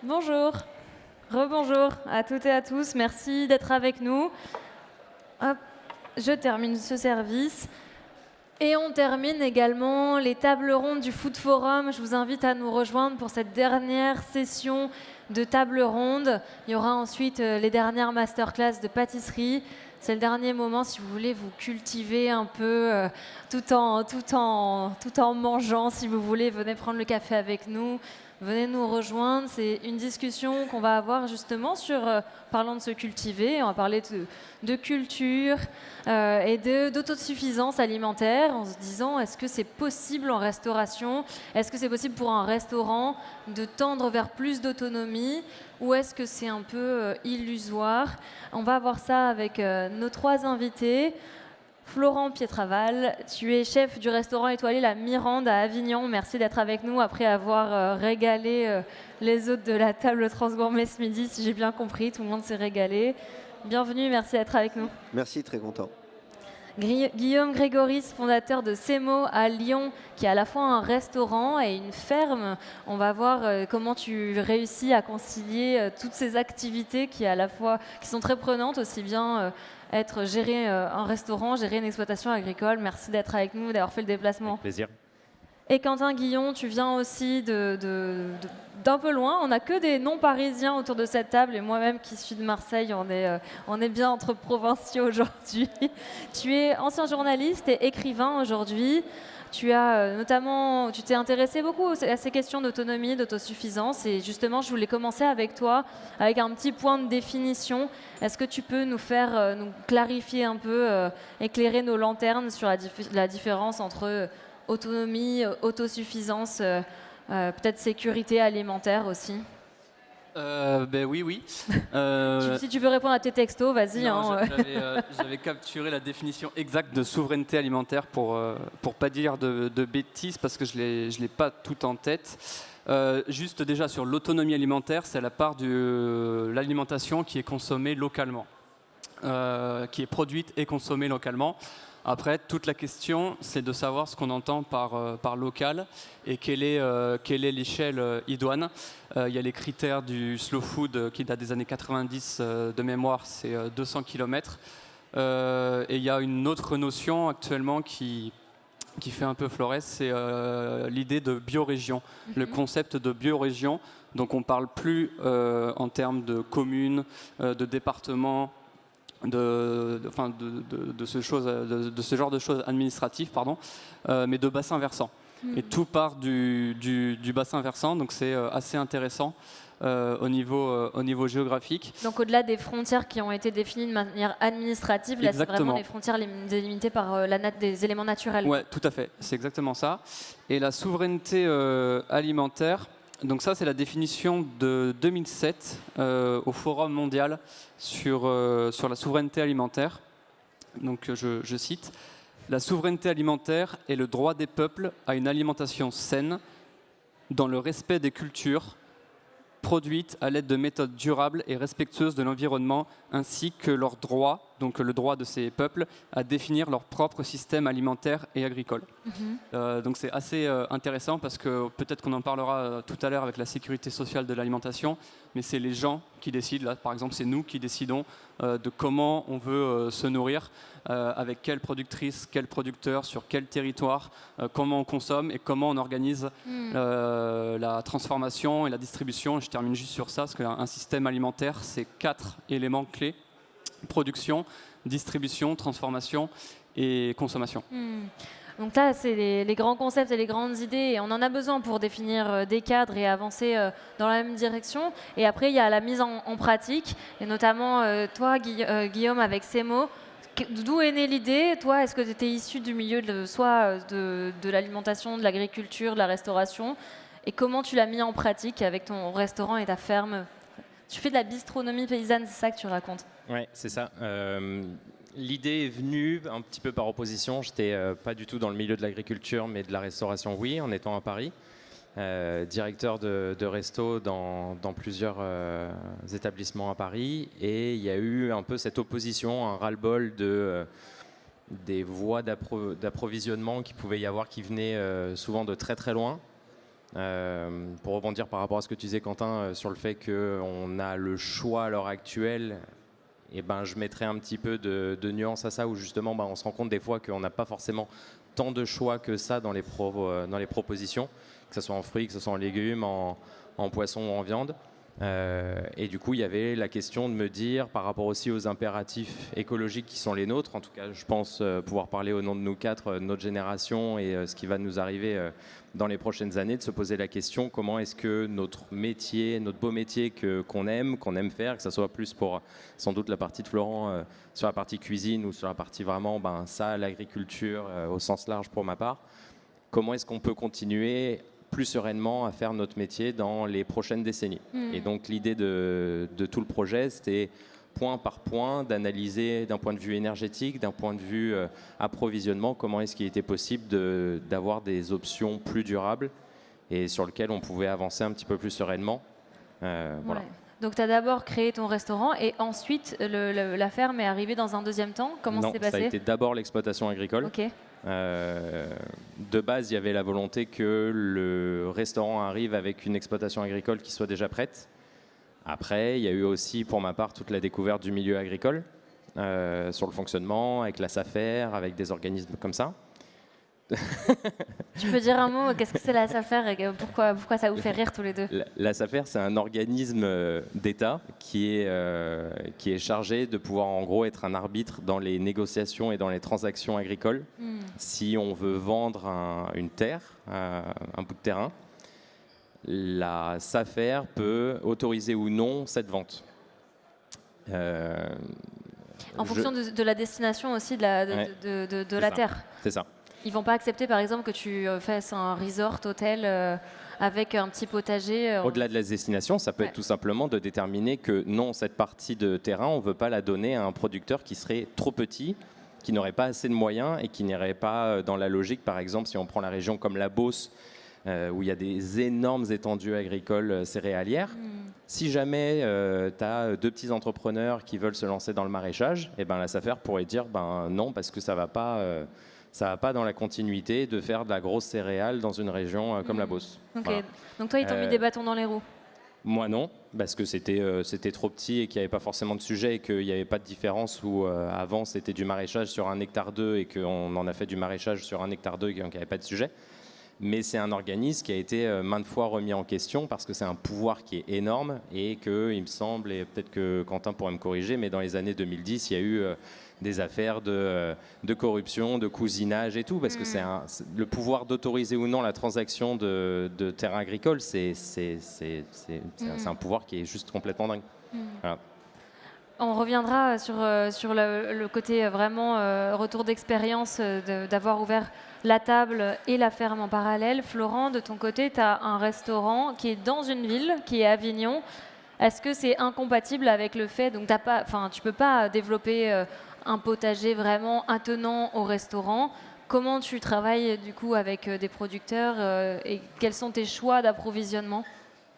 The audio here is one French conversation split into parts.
Bonjour, rebonjour à toutes et à tous, merci d'être avec nous. Hop, je termine ce service. Et on termine également les tables rondes du Food Forum. Je vous invite à nous rejoindre pour cette dernière session de table ronde. Il y aura ensuite les dernières masterclass de pâtisserie. C'est le dernier moment si vous voulez vous cultiver un peu tout en mangeant. Si vous voulez, venez prendre le café avec nous. Venez nous rejoindre. C'est une discussion qu'on va avoir justement sur, parlant de se cultiver, on va parler de culture et d'autosuffisance alimentaire en se disant est-ce que c'est possible en restauration? Est-ce que c'est possible pour un restaurant de tendre vers plus d'autonomie ou est-ce que c'est un peu illusoire? On va voir ça avec nos trois invités. Florent Pietraval, tu es chef du restaurant étoilé La Mirande à Avignon. Merci d'être avec nous après avoir régalé les hôtes de la table Transgourmet ce midi, si j'ai bien compris. Tout le monde s'est régalé. Bienvenue, merci d'être avec nous. Merci, très content. Guillaume Grégoris, fondateur de Semo à Lyon, qui est à la fois un restaurant et une ferme. On va voir comment tu réussis à concilier toutes ces activités qui sont très prenantes, aussi bien gérer un restaurant, gérer une exploitation agricole. Merci d'être avec nous, d'avoir fait le déplacement. Avec plaisir. Et Quentin Guillon, tu viens aussi d'un peu loin. On n'a que des non-parisiens autour de cette table. Et moi-même qui suis de Marseille, on est bien entre provinciaux aujourd'hui. Tu es ancien journaliste et écrivain aujourd'hui. Tu t'es intéressé beaucoup à ces questions d'autonomie, d'autosuffisance. Et justement, je voulais commencer avec toi, avec un petit point de définition. Est-ce que tu peux nous clarifier un peu, éclairer nos lanternes sur la différence entre autonomie, autosuffisance, peut-être sécurité alimentaire aussi? Oui. Si tu veux répondre à tes textos, vas-y. J'avais capturé la définition exacte de souveraineté alimentaire pour pas dire de bêtises parce que je l'ai pas tout en tête. Juste déjà sur l'autonomie alimentaire, c'est la part de l'alimentation qui est consommée localement, qui est produite et consommée localement. Après, toute la question, c'est de savoir ce qu'on entend par local et quelle est l'échelle idoine. Il y a les critères du slow food qui datent des années 90 de mémoire, c'est 200 km. Et il y a une autre notion actuellement qui fait un peu florès, c'est l'idée de biorégion, le concept de biorégion. Donc on ne parle plus en termes de communes, de départements, de ce genre de choses administratives, mais de bassin versant. Et tout part du bassin versant, donc c'est assez intéressant au niveau géographique. Donc au-delà des frontières qui ont été définies de manière administrative, là c'est vraiment les frontières délimitées par des éléments naturels. Oui, tout à fait, c'est exactement ça. Et la souveraineté alimentaire, donc ça, c'est la définition de 2007 au Forum mondial sur la souveraineté alimentaire. Donc, je cite, « La souveraineté alimentaire est le droit des peuples à une alimentation saine, dans le respect des cultures, produites à l'aide de méthodes durables et respectueuses de l'environnement, ainsi que leur droit, donc le droit de ces peuples, à définir leur propre système alimentaire et agricole. » Donc c'est assez intéressant parce que peut-être qu'on en parlera tout à l'heure avec la sécurité sociale de l'alimentation, mais c'est les gens qui décident. Là, par exemple, c'est nous qui décidons de comment on veut se nourrir, avec quelle productrice, quel producteur, sur quel territoire, comment on consomme et comment on organise la transformation et la distribution. Je termine juste sur ça, parce qu'un système alimentaire, c'est 4 éléments clés: production, distribution, transformation et consommation. Donc là, c'est les grands concepts et les grandes idées, et on en a besoin pour définir des cadres et avancer dans la même direction. Et après, il y a la mise en pratique, et notamment toi, Guillaume, avec Semo. D'où est née l'idée? Toi, est-ce que tu étais issu du milieu de l'alimentation, de l'agriculture, de la restauration? Et comment tu l'as mis en pratique avec ton restaurant et ta ferme? Tu fais de la bistronomie paysanne, c'est ça que tu racontes? Oui, c'est ça. L'idée est venue un petit peu par opposition. J'étais pas du tout dans le milieu de l'agriculture, mais de la restauration, oui, en étant à Paris. Directeur de resto dans plusieurs établissements à Paris. Et il y a eu un peu cette opposition, un ras-le-bol des voies d'approvisionnement qu'il pouvait y avoir qui venaient souvent de très très loin. Pour rebondir par rapport à ce que tu disais, Quentin, sur le fait qu'on a le choix à l'heure actuelle, et ben, je mettrais un petit peu de nuance à ça, où justement on se rend compte des fois qu'on n'a pas forcément tant de choix que ça dans les propositions, que ce soit en fruits, que ce soit en légumes, en poisson ou en viande. Et du coup, il y avait la question de me dire, par rapport aussi aux impératifs écologiques qui sont les nôtres, en tout cas, je pense pouvoir parler au nom de nous quatre, notre génération et ce qui va nous arriver dans les prochaines années, de se poser la question comment est-ce que notre métier, notre beau métier qu'on aime faire, que ce soit plus pour sans doute la partie de Florent sur la partie cuisine ou sur la partie vraiment ça, l'agriculture au sens large pour ma part, comment est-ce qu'on peut continuer plus sereinement à faire notre métier dans les prochaines décennies. Et donc l'idée de tout le projet, c'était point par point d'analyser d'un point de vue énergétique, d'un point de vue approvisionnement, comment est-ce qu'il était possible d'avoir des options plus durables et sur lesquelles on pouvait avancer un petit peu plus sereinement. Voilà. Donc tu as d'abord créé ton restaurant et ensuite la ferme est arrivée dans un deuxième temps. Comment ça s'est passé ? Ça a été d'abord l'exploitation agricole. Ok. De base, il y avait la volonté que le restaurant arrive avec une exploitation agricole qui soit déjà prête. Après, il y a eu aussi, pour ma part, toute la découverte du milieu agricole sur le fonctionnement, avec la SAFER, avec des organismes comme ça. Tu peux dire un mot, qu'est-ce que c'est la SAFER et pourquoi ça vous fait rire tous les deux ? La SAFER, c'est un organisme d'État qui est chargé de pouvoir en gros être un arbitre dans les négociations et dans les transactions agricoles. Si on veut vendre une terre, un bout de terrain, la SAFER peut autoriser ou non cette vente. En fonction de la destination aussi de la terre. C'est ça. Ils vont pas accepter, par exemple, que tu fasses un resort, hôtel avec un petit potager. Au-delà de la destination, ça peut être tout simplement de déterminer que non, cette partie de terrain, on ne veut pas la donner à un producteur qui serait trop petit, qui n'aurait pas assez de moyens et qui n'irait pas dans la logique. Par exemple, si on prend la région comme la Beauce, où il y a des énormes étendues agricoles céréalières. Si jamais tu as deux petits entrepreneurs qui veulent se lancer dans le maraîchage, et la SAFER pourrait dire non, parce que ça va pas dans la continuité de faire de la grosse céréale dans une région comme la Beauce. Okay. Voilà. Donc toi, ils t'ont mis des bâtons dans les roues ? Moi non, parce que c'était trop petit et qu'il n'y avait pas forcément de sujet et qu'il n'y avait pas de différence où avant c'était du maraîchage sur 1 hectare 2 et qu'on en a fait du maraîchage sur 1 hectare 2 et qu'il n'y avait pas de sujet. Mais c'est un organisme qui a été maintes fois remis en question parce que c'est un pouvoir qui est énorme et que, il me semble, et peut-être que Quentin pourrait me corriger, mais dans les années 2010, il y a eu des affaires de corruption, de cousinage et tout, parce que le pouvoir d'autoriser ou non la transaction de terrains agricoles, c'est un pouvoir qui est juste complètement dingue. Voilà. On reviendra sur le côté vraiment retour d'expérience d'avoir ouvert la table et la ferme en parallèle. Florent, de ton côté, tu as un restaurant qui est dans une ville, qui est Avignon. Est-ce que c'est incompatible avec le fait, donc tu ne peux pas développer un potager vraiment attenant au restaurant? Comment tu travailles du coup avec des producteurs et quels sont tes choix d'approvisionnement?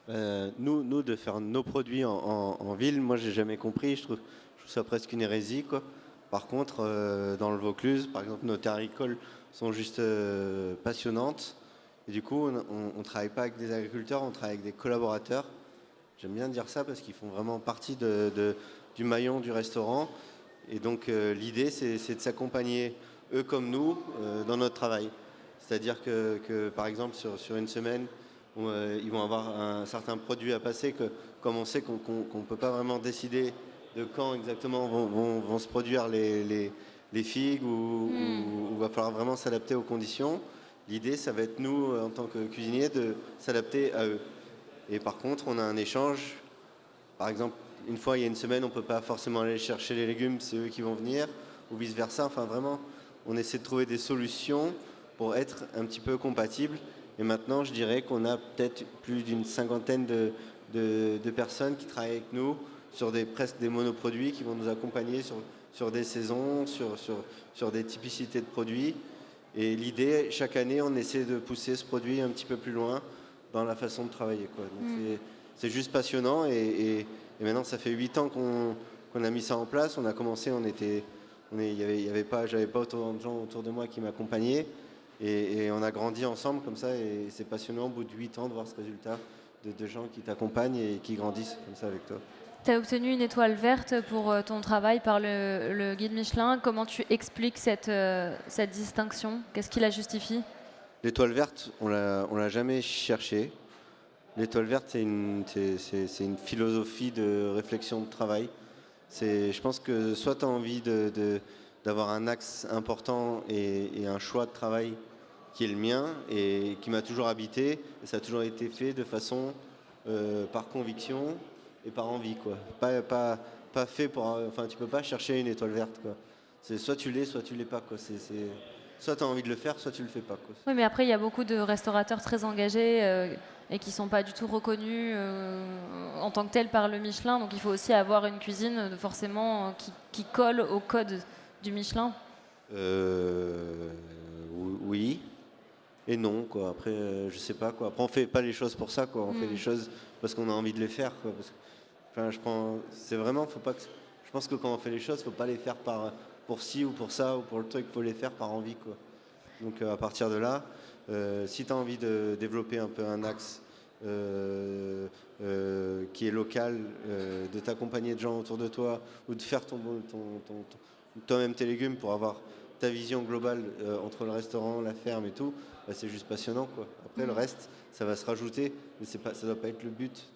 Nous, de faire nos produits en ville, moi, j'ai jamais compris. Je trouve ça presque une hérésie, quoi. Par contre, dans le Vaucluse, par exemple, nos terres agricoles sont juste passionnantes. Et du coup, on ne travaille pas avec des agriculteurs, on travaille avec des collaborateurs. J'aime bien dire ça parce qu'ils font vraiment partie du maillon du restaurant. Et donc, l'idée, c'est de s'accompagner, eux comme nous, dans notre travail. C'est-à-dire que par exemple, sur une semaine, ils vont avoir un certain produit à passer que, comme on sait qu'on ne peut pas vraiment décider de quand exactement vont se produire les figues ou va falloir vraiment s'adapter aux conditions. L'idée, ça va être nous, en tant que cuisiniers, de s'adapter à eux. Et par contre, on a un échange. Par exemple, une fois, il y a une semaine, on ne peut pas forcément aller chercher les légumes, c'est eux qui vont venir, ou vice-versa. Enfin, vraiment, on essaie de trouver des solutions pour être un petit peu compatibles. Et maintenant, je dirais qu'on a peut-être plus d'une 50aine de personnes qui travaillent avec nous sur presque des monoproduits qui vont nous accompagner sur des saisons, sur des typicités de produits. Et l'idée, chaque année, on essaie de pousser ce produit un petit peu plus loin dans la façon de travailler, quoi. Donc c'est juste passionnant. Et maintenant, ça fait 8 ans qu'on a mis ça en place. On a commencé, j'avais pas autant de gens autour de moi qui m'accompagnaient. Et on a grandi ensemble comme ça, et c'est passionnant au bout de 8 ans de voir ce résultat de gens qui t'accompagnent et qui grandissent comme ça avec toi. Tu as obtenu une étoile verte pour ton travail par le guide Michelin. Comment tu expliques cette distinction? Qu'est-ce qui la justifie? L'étoile verte, on l'a jamais cherchée. L'étoile verte, c'est une philosophie de réflexion de travail. Je pense que soit tu as envie d'avoir un axe important et un choix de travail qui est le mien et qui m'a toujours habité, et ça a toujours été fait de façon par conviction et par envie, quoi. Pas fait pour... Enfin, tu peux pas chercher une étoile verte, quoi. C'est soit tu l'es, soit tu l'es pas, quoi. Soit tu as envie de le faire, soit tu le fais pas, quoi. Oui, mais après, il y a beaucoup de restaurateurs très engagés et qui ne sont pas du tout reconnus en tant que tels par le Michelin. Donc il faut aussi avoir une cuisine forcément qui colle au code du Michelin. Oui et non, quoi. Après, je sais pas, quoi. Après, on fait pas les choses pour ça, quoi. On fait les choses parce qu'on a envie de les faire, quoi. C'est vraiment, je pense que quand on fait les choses, faut pas les faire pour ci ou pour ça ou pour le truc. Faut les faire par envie, quoi. Donc à partir de là, si tu as envie de développer un peu un axe qui est local, de t'accompagner de gens autour de toi ou de faire toi-même tes légumes pour avoir ta vision globale entre le restaurant, la ferme et tout, bah, c'est juste passionnant, quoi. Après le reste, ça va se rajouter, mais ça doit pas être le but.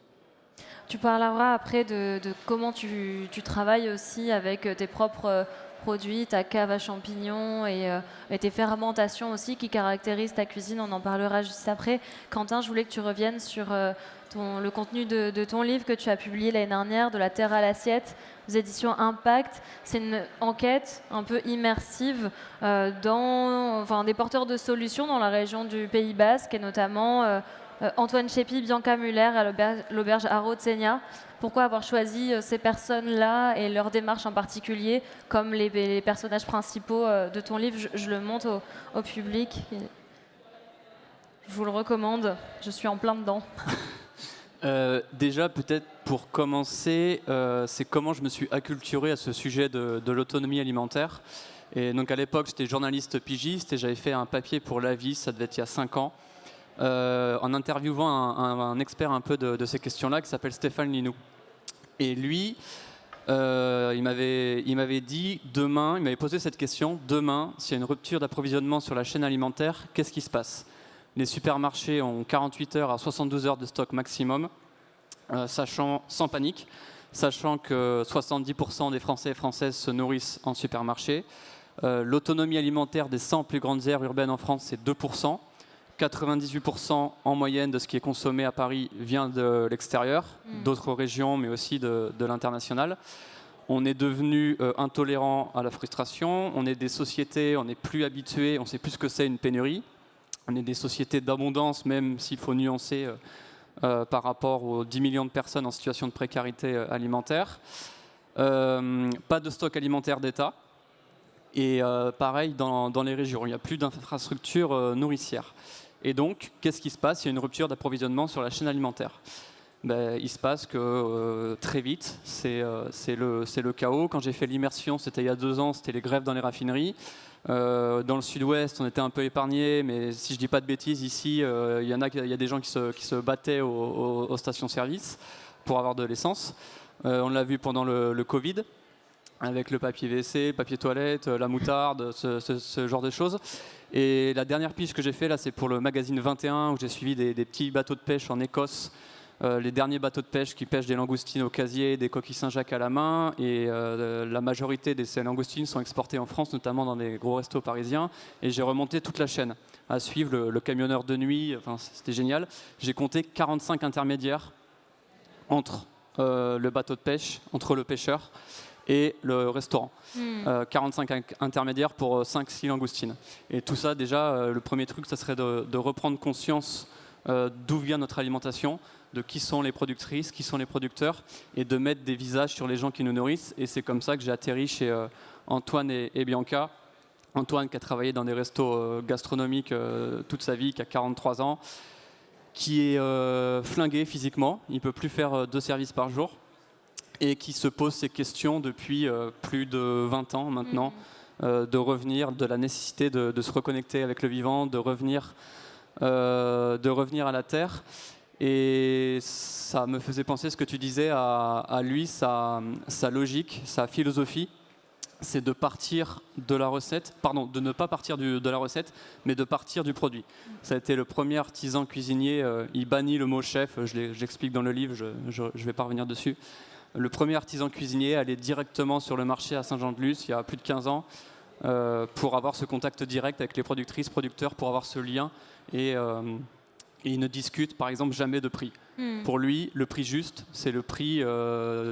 Tu parleras après de comment tu travailles aussi avec tes propres produits, ta cave à champignons et tes fermentations aussi qui caractérisent ta cuisine. On en parlera juste après. Quentin, je voulais que tu reviennes sur le contenu de ton livre que tu as publié l'année dernière, De la terre à l'assiette, aux éditions Impact. C'est une enquête un peu immersive dans des porteurs de solutions dans la région du Pays Basque et notamment Antoine Chépi, Bianca Muller à l'auberge Haro de Seigna. Pourquoi avoir choisi ces personnes-là et leur démarche en particulier comme les personnages principaux de ton livre? Je le montre au public. Je vous le recommande. Je suis en plein dedans. Déjà, peut-être pour commencer, c'est comment je me suis acculturé à ce sujet de l'autonomie alimentaire. Et donc à l'époque, j'étais journaliste pigiste et j'avais fait un papier pour l'Avis, ça devait être il y a 5 ans. En interviewant un expert un peu de ces questions-là qui s'appelle Stéphane Linou. Et lui, il m'avait dit demain, il m'avait posé cette question, demain, s'il y a une rupture d'approvisionnement sur la chaîne alimentaire, qu'est-ce qui se passe? Les supermarchés ont 48 heures à 72 heures de stock maximum, sans panique, sachant que 70% des Français et Françaises se nourrissent en supermarché. L'autonomie alimentaire des 100 plus grandes aires urbaines en France, c'est 2%. 98% en moyenne de ce qui est consommé à Paris vient de l'extérieur, d'autres régions, mais aussi de l'international. On est devenu intolérant à la frustration. On est des sociétés, on n'est plus habitués, on sait plus ce que c'est une pénurie. On est des sociétés d'abondance, même s'il faut nuancer par rapport aux 10 millions de personnes en situation de précarité alimentaire. Pas de stock alimentaire d'État. Et pareil dans les régions, il n'y a plus d'infrastructures nourricières. Et donc, qu'est-ce qui se passe? Il y a une rupture d'approvisionnement sur la chaîne alimentaire. Il se passe que très vite, c'est le chaos. Quand j'ai fait l'immersion, c'était il y a 2 ans, c'était les grèves dans les raffineries. Dans le sud-ouest, on était un peu épargnés, mais si je ne dis pas de bêtises, ici, il y a des gens qui se battaient aux stations-service pour avoir de l'essence. On l'a vu pendant le Covid, avec le papier WC, le papier toilette, la moutarde, ce genre de choses. Et la dernière pige que j'ai fait, là, c'est pour le magazine 21, où j'ai suivi des petits bateaux de pêche en Écosse, les derniers bateaux de pêche qui pêchent des langoustines au casier, des coquilles Saint-Jacques à la main. Et la majorité de ces langoustines sont exportées en France, notamment dans des gros restos parisiens. Et j'ai remonté toute la chaîne à suivre le camionneur de nuit. Enfin, c'était génial. J'ai compté 45 intermédiaires entre le bateau de pêche, entre le pêcheur et le restaurant. 45 intermédiaires pour 5-6 langoustines. Et tout ça, déjà, le premier truc, ça serait de reprendre conscience d'où vient notre alimentation, de qui sont les productrices, qui sont les producteurs, et de mettre des visages sur les gens qui nous nourrissent. Et c'est comme ça que j'ai atterri chez Antoine et Bianca. Antoine qui a travaillé dans des restos gastronomiques toute sa vie, qui a 43 ans, qui est flingué physiquement, il ne peut plus faire 2 services par jour, et qui se pose ces questions depuis plus de 20 ans maintenant, de revenir, de la nécessité de se reconnecter avec le vivant, de revenir à la terre. Et ça me faisait penser ce que tu disais à lui, sa logique, sa philosophie, c'est de partir de la recette, pardon, de ne pas partir de la recette, mais de partir du produit. Ça a été le premier artisan cuisinier, il bannit le mot chef, je l'explique dans le livre, je vais pas revenir dessus. Le premier artisan cuisinier allait directement sur le marché à Saint-Jean-de-Luz, il y a plus de 15 ans, pour avoir ce contact direct avec les productrices, producteurs, pour avoir ce lien. Et il ne discute par exemple jamais de prix. Pour lui, le prix juste, c'est le prix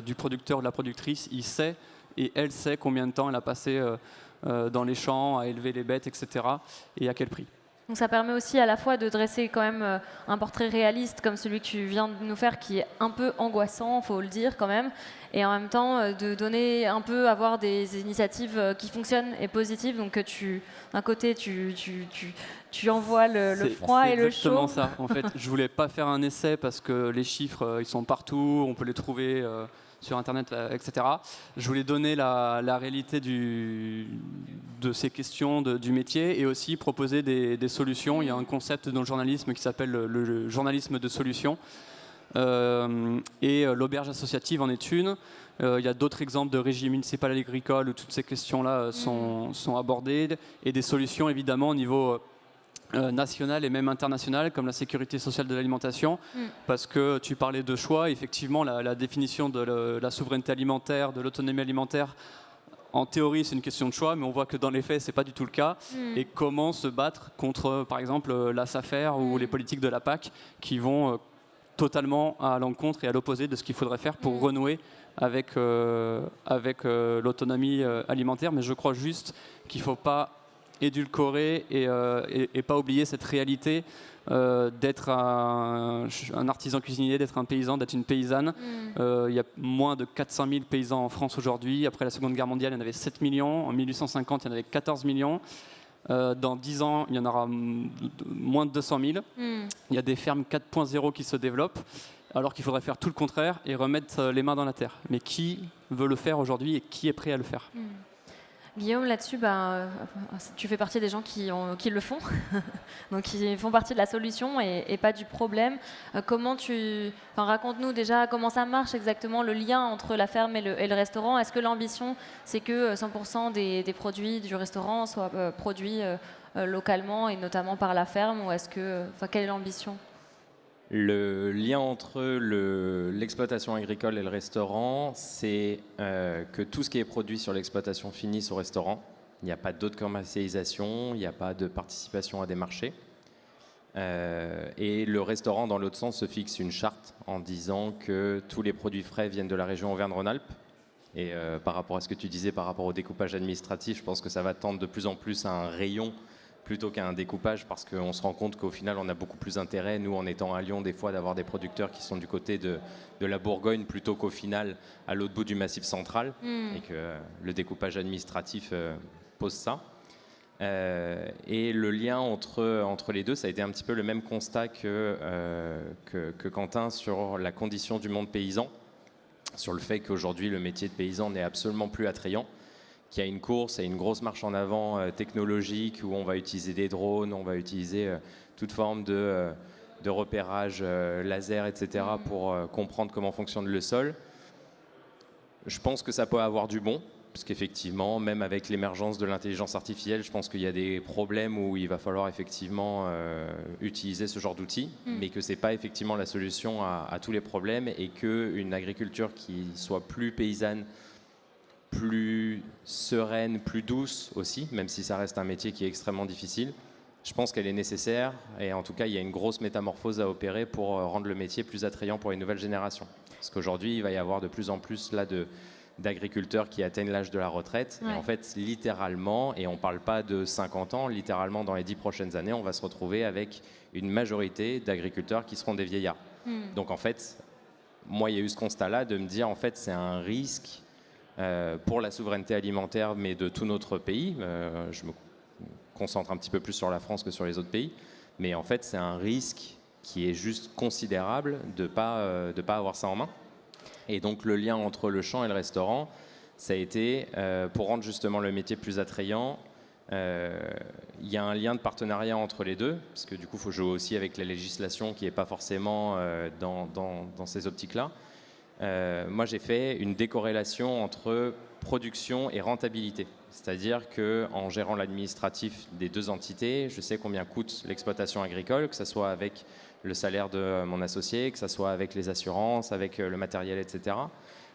du producteur ou de la productrice. Il sait et elle sait combien de temps elle a passé dans les champs, à élever les bêtes, etc. et à quel prix. Donc ça permet aussi à la fois de dresser quand même un portrait réaliste comme celui que tu viens de nous faire, qui est un peu angoissant, faut le dire quand même, et en même temps de donner un peu, avoir des initiatives qui fonctionnent et positives. Donc d'un côté tu envoies le froid et le chaud. C'est exactement ça. En fait, je voulais pas faire un essai parce que les chiffres ils sont partout, on peut les trouver sur Internet, etc. Je voulais donner la réalité de ces questions du métier et aussi proposer des solutions. Il y a un concept dans le journalisme qui s'appelle le journalisme de solution. Et l'auberge associative en est une. Il y a d'autres exemples de régie municipale agricole où toutes ces questions-là sont abordées et des solutions évidemment au niveau national et même international, comme la sécurité sociale de l'alimentation, parce que tu parlais de choix. Effectivement, la définition de la souveraineté alimentaire, de l'autonomie alimentaire, en théorie, c'est une question de choix, mais on voit que dans les faits, c'est pas du tout le cas. Et comment se battre contre, par exemple, la SAFER ou les politiques de la PAC qui vont totalement à l'encontre et à l'opposé de ce qu'il faudrait faire pour renouer avec l'autonomie alimentaire. Mais je crois juste qu'il ne faut pas édulcorer et pas oublier cette réalité d'être un artisan cuisinier, d'être un paysan, d'être une paysanne. Il y a moins de 400 000 paysans en France aujourd'hui. Après la Seconde Guerre mondiale, il y en avait 7 millions. En 1850, il y en avait 14 millions. Dans 10 ans, il y en aura moins de 200 000. Il y a des fermes 4.0 qui se développent, alors qu'il faudrait faire tout le contraire et remettre les mains dans la terre. Mais qui veut le faire aujourd'hui et qui est prêt à le faire? Guillaume, là-dessus, tu fais partie des gens qui le font, donc qui font partie de la solution et pas du problème. Raconte-nous déjà comment ça marche exactement, le lien entre la ferme et le restaurant. Est-ce que l'ambition, c'est que 100% des produits du restaurant soient produits localement et notamment par la ferme, ou quelle est l'ambition? Le lien entre l'exploitation agricole et le restaurant, c'est que tout ce qui est produit sur l'exploitation finisse au restaurant. Il n'y a pas d'autre commercialisation, il n'y a pas de participation à des marchés. Et le restaurant, dans l'autre sens, se fixe une charte en disant que tous les produits frais viennent de la région Auvergne-Rhône-Alpes. Et par rapport à ce que tu disais, par rapport au découpage administratif, je pense que ça va tendre de plus en plus à un rayon plutôt qu'à un découpage, parce qu'on se rend compte qu'au final, on a beaucoup plus intérêt, nous, en étant à Lyon, des fois, d'avoir des producteurs qui sont du côté de la Bourgogne, plutôt qu'au final, à l'autre bout du Massif central, et que le découpage administratif pose ça. Et le lien entre les deux, ça a été un petit peu le même constat que Quentin sur la condition du monde paysan, sur le fait qu'aujourd'hui, le métier de paysan n'est absolument plus attrayant, qu'il y a une course et une grosse marche en avant technologique où on va utiliser des drones, on va utiliser toute forme de repérage laser, etc. pour comprendre comment fonctionne le sol. Je pense que ça peut avoir du bon, parce qu'effectivement, même avec l'émergence de l'intelligence artificielle, je pense qu'il y a des problèmes où il va falloir effectivement utiliser ce genre d'outils, mais que ce n'est pas effectivement la solution à tous les problèmes, et qu'une agriculture qui soit plus paysanne, plus sereine, plus douce aussi, même si ça reste un métier qui est extrêmement difficile. Je pense qu'elle est nécessaire, et en tout cas, il y a une grosse métamorphose à opérer pour rendre le métier plus attrayant pour les nouvelles générations. Parce qu'aujourd'hui, il va y avoir de plus en plus d'agriculteurs qui atteignent l'âge de la retraite. Ouais. Et en fait, littéralement, et on ne parle pas de 50 ans, littéralement, dans les 10 prochaines années, on va se retrouver avec une majorité d'agriculteurs qui seront des vieillards. Donc en fait, moi, il y a eu ce constat-là de me dire, en fait, c'est un risque pour la souveraineté alimentaire, mais de tout notre pays. Je me concentre un petit peu plus sur la France que sur les autres pays. Mais en fait, c'est un risque qui est juste considérable de pas avoir ça en main. Et donc, le lien entre le champ et le restaurant, ça a été pour rendre justement le métier plus attrayant. Il y a un lien de partenariat entre les deux, parce que du coup, il faut jouer aussi avec la législation qui n'est pas forcément dans ces optiques-là. Moi, j'ai fait une décorrélation entre production et rentabilité. C'est-à-dire qu'en gérant l'administratif des deux entités, je sais combien coûte l'exploitation agricole, que ce soit avec le salaire de mon associé, que ce soit avec les assurances, avec le matériel, etc.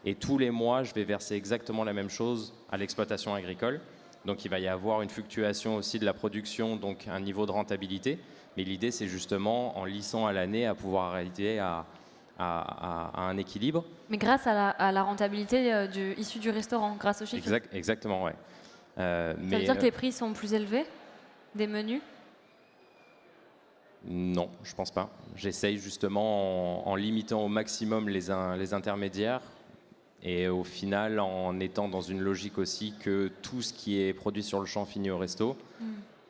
Et tous les mois, je vais verser exactement la même chose à l'exploitation agricole. Donc il va y avoir une fluctuation aussi de la production, donc un niveau de rentabilité. Mais l'idée, c'est justement, en lissant à l'année, à pouvoir arriver à un équilibre. Mais grâce à la rentabilité issue du restaurant, grâce au chiffre. Exactement, ouais. Ça veut dire que les prix sont plus élevés des menus? Non, je pense pas. J'essaye justement en limitant au maximum les intermédiaires et au final en étant dans une logique aussi que tout ce qui est produit sur le champ finit au resto.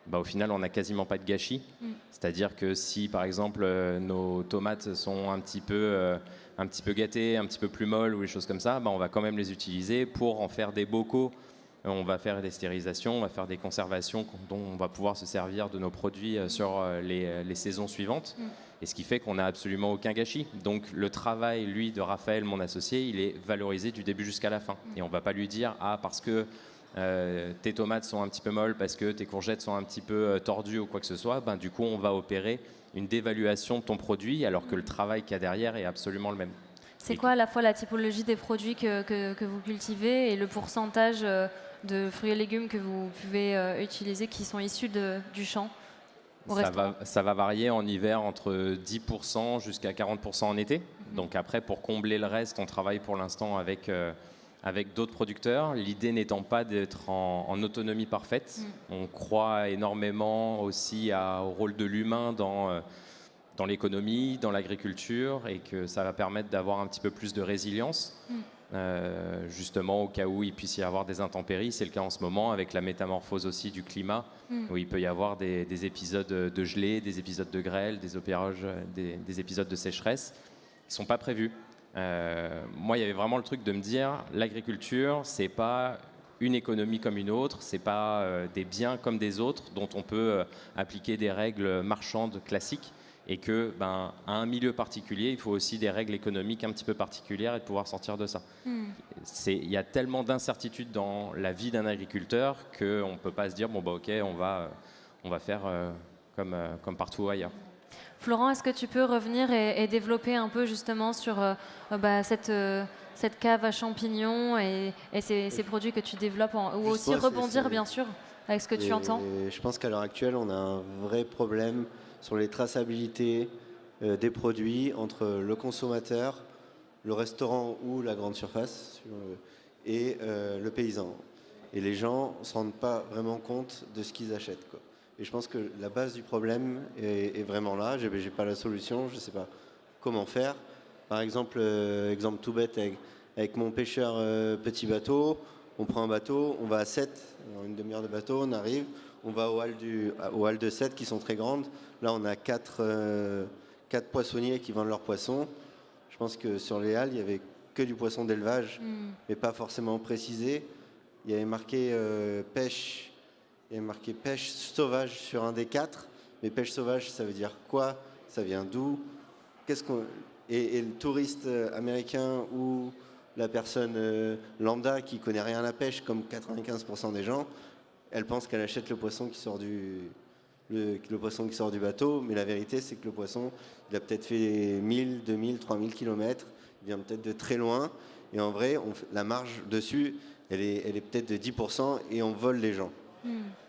Bah, au final, on n'a quasiment pas de gâchis. C'est-à-dire que si, par exemple, nos tomates sont un petit peu gâtées, un petit peu plus molles ou des choses comme ça, bah, on va quand même les utiliser pour en faire des bocaux. On va faire des stérilisations, on va faire des conservations dont on va pouvoir se servir de nos produits sur les saisons suivantes. Et ce qui fait qu'on n'a absolument aucun gâchis. Donc le travail, lui, de Raphaël, mon associé, il est valorisé du début jusqu'à la fin. Et on ne va pas lui dire « Ah, parce que tes tomates sont un petit peu molles, parce que tes courgettes sont un petit peu tordues ou quoi que ce soit, ben, du coup, on va opérer une dévaluation de ton produit alors que le travail qu'il y a derrière est absolument le même. » C'est quoi à la fois la typologie des produits que vous cultivez et le pourcentage de fruits et légumes que vous pouvez utiliser qui sont issus du champ au restaurant? Ça va varier en hiver entre 10% jusqu'à 40% en été. Donc après, pour combler le reste, on travaille pour l'instant avec d'autres producteurs. L'idée n'étant pas d'être en autonomie parfaite. On croit énormément aussi au rôle de l'humain dans l'économie, dans l'agriculture, et que ça va permettre d'avoir un petit peu plus de résilience, justement au cas où il puisse y avoir des intempéries. C'est le cas en ce moment avec la métamorphose aussi du climat, où il peut y avoir des épisodes de gelée, des épisodes de grêle, des épisodes de sécheresse qui ne sont pas prévus. Moi, il y avait vraiment le truc de me dire, l'agriculture, c'est pas une économie comme une autre, c'est pas des biens comme des autres dont on peut appliquer des règles marchandes classiques, et que, à un milieu particulier, il faut aussi des règles économiques un petit peu particulières et de pouvoir sortir de ça. Il y a tellement d'incertitudes dans la vie d'un agriculteur qu'on ne peut pas se dire, bon, bah, ok, on va faire comme partout ailleurs. Florent, est-ce que tu peux revenir et développer un peu justement sur cette cave à champignons et ces produits que tu développes, ou aussi rebondir bien sûr avec ce que tu entends? Je pense qu'à l'heure actuelle, on a un vrai problème sur les traçabilités des produits entre le consommateur, le restaurant ou la grande surface et le paysan. Et les gens ne se rendent pas vraiment compte de ce qu'ils achètent, quoi. Et je pense que la base du problème est vraiment là. Je n'ai pas la solution, je ne sais pas comment faire. Par exemple, exemple tout bête avec mon pêcheur petit bateau, on prend un bateau, on va à 7, une demi-heure de bateau, on arrive, on va aux halles de 7 qui sont très grandes. Là, on a 4 poissonniers qui vendent leurs poissons. Je pense que sur les halles, il n'y avait que du poisson d'élevage, mais pas forcément précisé. Il y avait marqué pêche. Il y avait marqué pêche sauvage sur un des 4. Mais pêche sauvage, ça veut dire quoi? Ça vient d'où? Et le touriste américain ou la personne lambda qui connaît rien à la pêche, comme 95% des gens, elle pense qu'elle achète le poisson qui sort du bateau. Mais la vérité, c'est que le poisson, il a peut-être fait 1000, 2000, 3000 km. Il vient peut-être de très loin. Et en vrai, la marge dessus, elle est peut-être de 10% et on vole les gens.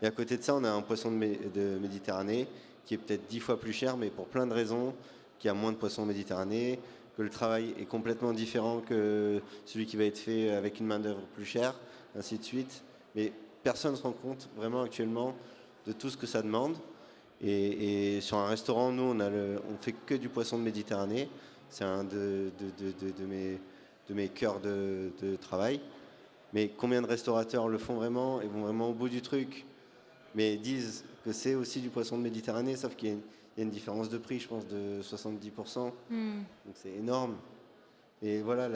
Et à côté de ça, on a un poisson de Méditerranée qui est peut-être 10 fois plus cher, mais pour plein de raisons, qui a moins de poissons Méditerranée, que le travail est complètement différent que celui qui va être fait avec une main-d'œuvre plus chère, ainsi de suite. Mais personne ne se rend compte vraiment actuellement de tout ce que ça demande. Et sur un restaurant, nous, on fait que du poisson de Méditerranée. C'est un de mes cœurs de travail. Mais combien de restaurateurs le font vraiment et vont vraiment au bout du truc, mais disent que c'est aussi du poisson de Méditerranée, sauf qu'il y a une différence de prix, je pense, de 70%. Donc c'est énorme. Et voilà,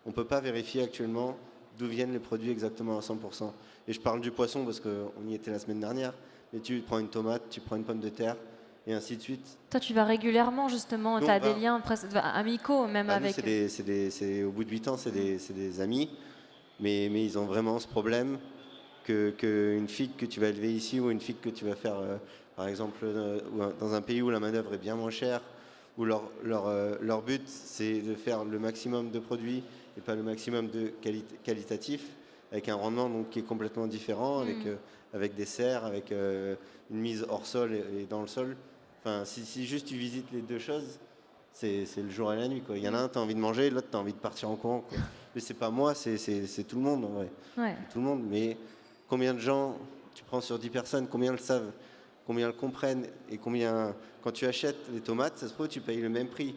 on ne peut pas vérifier actuellement d'où viennent les produits exactement à 100%. Et je parle du poisson parce qu'on y était la semaine dernière, mais tu prends une tomate, tu prends une pomme de terre, et ainsi de suite. Toi, tu vas régulièrement, justement, tu as des liens presque amicaux, même Nous, avec... au bout de 8 ans, c'est des amis, mais ils ont vraiment ce problème qu'une figue que tu vas élever ici ou une figue que tu vas faire, par exemple, dans un pays où la main-d'œuvre est bien moins chère, où leur but, c'est de faire le maximum de produits et pas le maximum de qualitatif, avec un rendement donc, qui est complètement différent, avec des serres, avec une mise hors sol et dans le sol. Enfin, si juste tu visites les deux choses, c'est le jour et la nuit, quoi. Il y en a un, tu as envie de manger, l'autre, tu as envie de partir en courant, quoi. Mais c'est pas moi, c'est tout le monde, en vrai. Ouais. Tout le monde. Mais combien de gens, tu prends sur 10 personnes, combien le savent, combien le comprennent, et combien, quand tu achètes les tomates, ça se trouve, tu payes le même prix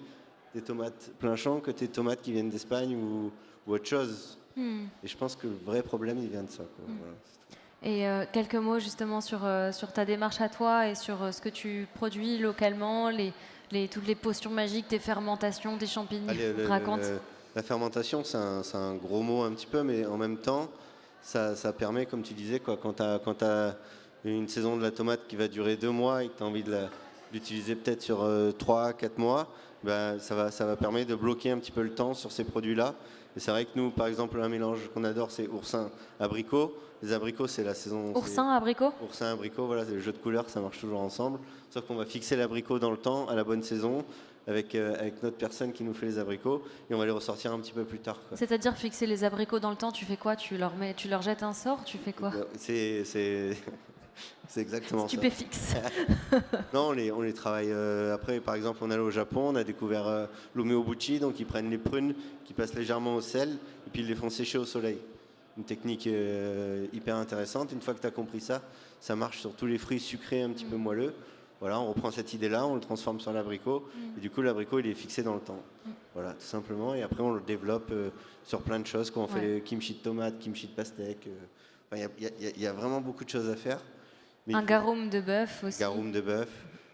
des tomates plein champ que tes tomates qui viennent d'Espagne ou autre chose. Et je pense que le vrai problème, il vient de ça, quoi. Voilà, c'est tout. Et quelques mots justement sur ta démarche à toi et sur ce que tu produis localement, toutes les potions magiques, tes fermentations, des champignons. Raconte. La fermentation, c'est un gros mot un petit peu, mais en même temps, ça permet, comme tu disais, quoi, quand tu as une saison de la tomate qui va durer 2 mois et que tu as envie de l'utiliser peut-être sur 3-4 mois, ben, ça va permettre de bloquer un petit peu le temps sur ces produits-là. Et c'est vrai que nous, par exemple, un mélange qu'on adore, c'est oursin-abricot. Les abricots, c'est la saison... Oursin-abricot ? Oursin-abricot, voilà, c'est le jeu de couleurs, ça marche toujours ensemble. Sauf qu'on va fixer l'abricot dans le temps, à la bonne saison, avec notre personne qui nous fait les abricots, et on va les ressortir un petit peu plus tard, quoi. C'est-à-dire fixer les abricots dans le temps, tu fais quoi ? Tu leur jettes un sort ? Tu fais quoi ? C'est exactement ça. Stupéfixe. Non, on les travaille. Après, par exemple, on est allé au Japon, on a découvert l'umeobuchi, donc ils prennent les prunes, qui passent légèrement au sel, et puis ils les font sécher au soleil. Une technique hyper intéressante. Une fois que tu as compris ça, ça marche sur tous les fruits sucrés un petit peu moelleux. Voilà, on reprend cette idée-là, on le transforme sur l'abricot, et du coup, l'abricot, il est fixé dans le temps. Voilà, tout simplement. Et après, on le développe sur plein de choses, quand on fait les kimchi de tomates, kimchi de pastèque. Il y a vraiment beaucoup de choses à faire. Mais un garum de bœuf aussi. Garum de bœuf,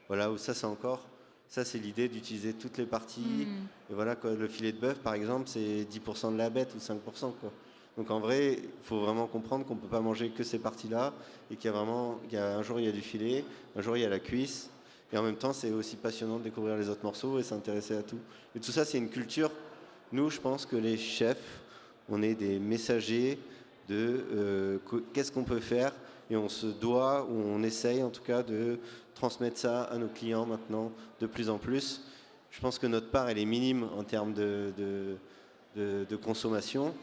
voilà, où ça c'est l'idée d'utiliser toutes les parties. Et voilà, quoi, le filet de bœuf, par exemple, c'est 10% de la bête ou 5%, quoi. Donc en vrai, il faut vraiment comprendre qu'on ne peut pas manger que ces parties-là et un jour il y a du filet, un jour il y a la cuisse. Et en même temps, c'est aussi passionnant de découvrir les autres morceaux et s'intéresser à tout. Et tout ça, c'est une culture. Nous, je pense que les chefs, on est des messagers de qu'est-ce qu'on peut faire. Et on se doit, ou on essaye en tout cas, de transmettre ça à nos clients maintenant de plus en plus. Je pense que notre part, elle est minime en termes de consommation,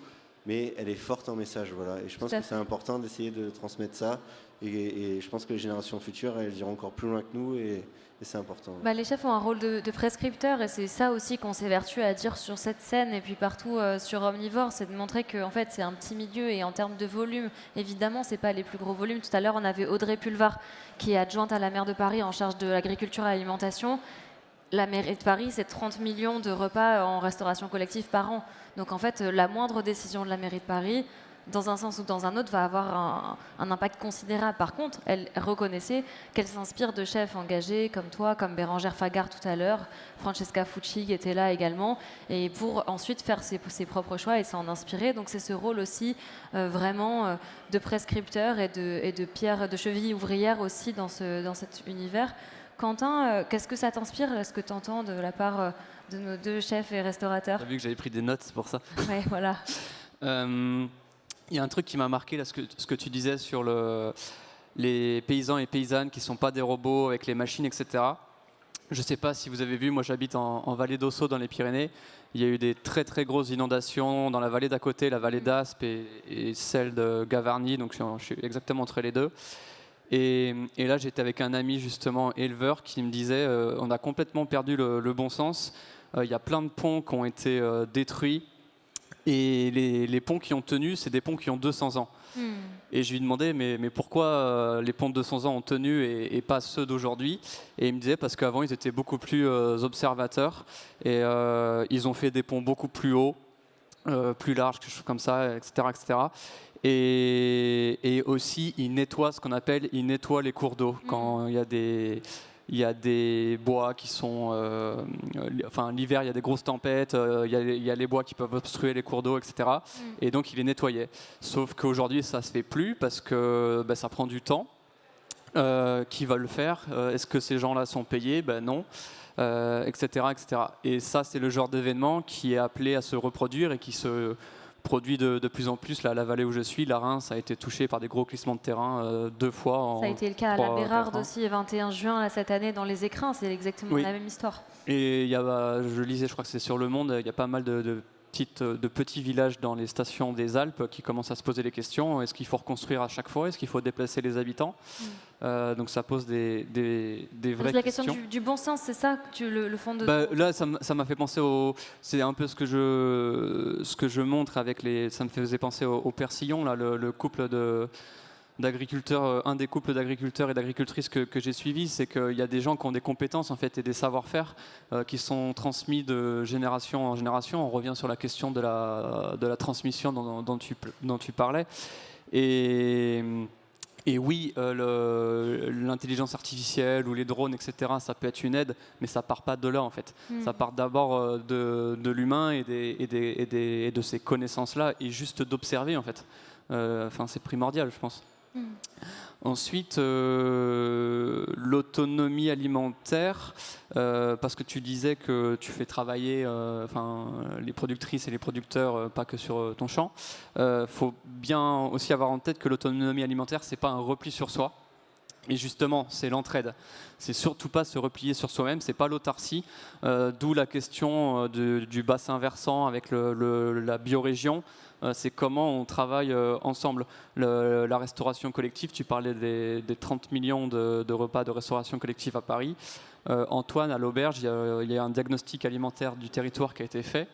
mais elle est forte en message. Voilà. Et je pense que c'est important d'essayer de transmettre ça. Et je pense que les générations futures, elles iront encore plus loin que nous. Et c'est important. Bah, les chefs ont un rôle de prescripteur et c'est ça aussi qu'on s'évertue à dire sur cette scène et puis partout sur Omnivore, c'est de montrer que en fait, c'est un petit milieu et en termes de volume, évidemment, c'est pas les plus gros volumes. Tout à l'heure, on avait Audrey Pulvar qui est adjointe à la maire de Paris en charge de l'agriculture et l'alimentation. La mairie de Paris, c'est 30 millions de repas en restauration collective par an. Donc en fait, la moindre décision de la mairie de Paris, dans un sens ou dans un autre, va avoir un impact considérable. Par contre, elle reconnaissait qu'elle s'inspire de chefs engagés comme toi, comme Bérangère Fagard tout à l'heure, Francesca Fucci qui était là également, et pour ensuite faire ses propres choix et s'en inspirer. Donc c'est ce rôle aussi vraiment de prescripteur et de pierre de cheville ouvrière aussi dans cet univers. Quentin, qu'est-ce que ça t'inspire? Est-ce que tu entends de la part de nos deux chefs et restaurateurs? T'as vu que j'avais pris des notes, c'est pour ça. Ouais, voilà. Il y a un truc qui m'a marqué, là, ce que tu disais sur les paysans et paysannes qui ne sont pas des robots avec les machines, etc. Je ne sais pas si vous avez vu, moi j'habite en vallée d'Ossau dans les Pyrénées. Il y a eu des très très grosses inondations dans la vallée d'à côté, la vallée d'Aspe et celle de Gavarnie, donc je suis exactement entre les deux. Et là, j'étais avec un ami justement éleveur qui me disait on a complètement perdu le bon sens. Il y a plein de ponts qui ont été détruits et les ponts qui ont tenu, c'est des ponts qui ont 200 ans. Et je lui demandais mais pourquoi les ponts de 200 ans ont tenu et pas ceux d'aujourd'hui? Et il me disait parce qu'avant ils étaient beaucoup plus observateurs et ils ont fait des ponts beaucoup plus hauts, plus larges, quelque chose comme ça, etc., etc. Et aussi, ils nettoient ce qu'on appelle, ils nettoient les cours d'eau. Quand il y a il y a des bois qui sont... enfin, l'hiver, il y a des grosses tempêtes, il y a les bois qui peuvent obstruer les cours d'eau, etc. Et donc, il les nettoyait. Sauf qu'aujourd'hui, ça ne se fait plus parce que ça prend du temps. Qui va le faire? Est-ce que ces gens-là sont payés? Non. Etc., etc. Et ça, c'est le genre d'événement qui est appelé à se reproduire et qui se produit de plus en plus. Là, la vallée où je suis, la Reims, a été touchée par des gros glissements de terrain 2 fois. Ça a été le cas à la Bérarde aussi, le 21 juin là, cette année, dans les Écrins. C'est exactement la même histoire. Et je lisais, je crois que c'est sur Le Monde, il y a pas mal de petits villages dans les stations des Alpes qui commencent à se poser les questions. Est-ce qu'il faut reconstruire à chaque fois? Est-ce qu'il faut déplacer les habitants? Donc ça pose des vraies questions. La question du bon sens, c'est ça le fond de... Là, ça m'a fait penser c'est un peu ce que je montre avec les... Ça me faisait penser au Persillon, là, le couple d'agriculteurs, un des couples d'agriculteurs et d'agricultrices que j'ai suivi, c'est qu'il y a des gens qui ont des compétences en fait, et des savoir-faire qui sont transmis de génération en génération. On revient sur la question de la transmission dont tu parlais. Et oui, l'intelligence artificielle ou les drones, etc., ça peut être une aide, mais ça part pas de là en fait. Ça part d'abord de l'humain et de ces connaissances-là, et juste d'observer en fait. C'est primordial, je pense. Ensuite, l'autonomie alimentaire, parce que tu disais que tu fais travailler les productrices et les producteurs, pas que sur ton champ. Faut bien aussi avoir en tête que l'autonomie alimentaire, c'est pas un repli sur soi. Et justement, c'est l'entraide. C'est surtout pas se replier sur soi-même, c'est pas l'autarcie. D'où la question du bassin versant avec la biorégion. C'est comment on travaille ensemble. La restauration collective, tu parlais des 30 millions de repas de restauration collective à Paris. Antoine, à l'auberge, il y a un diagnostic alimentaire du territoire qui a été fait.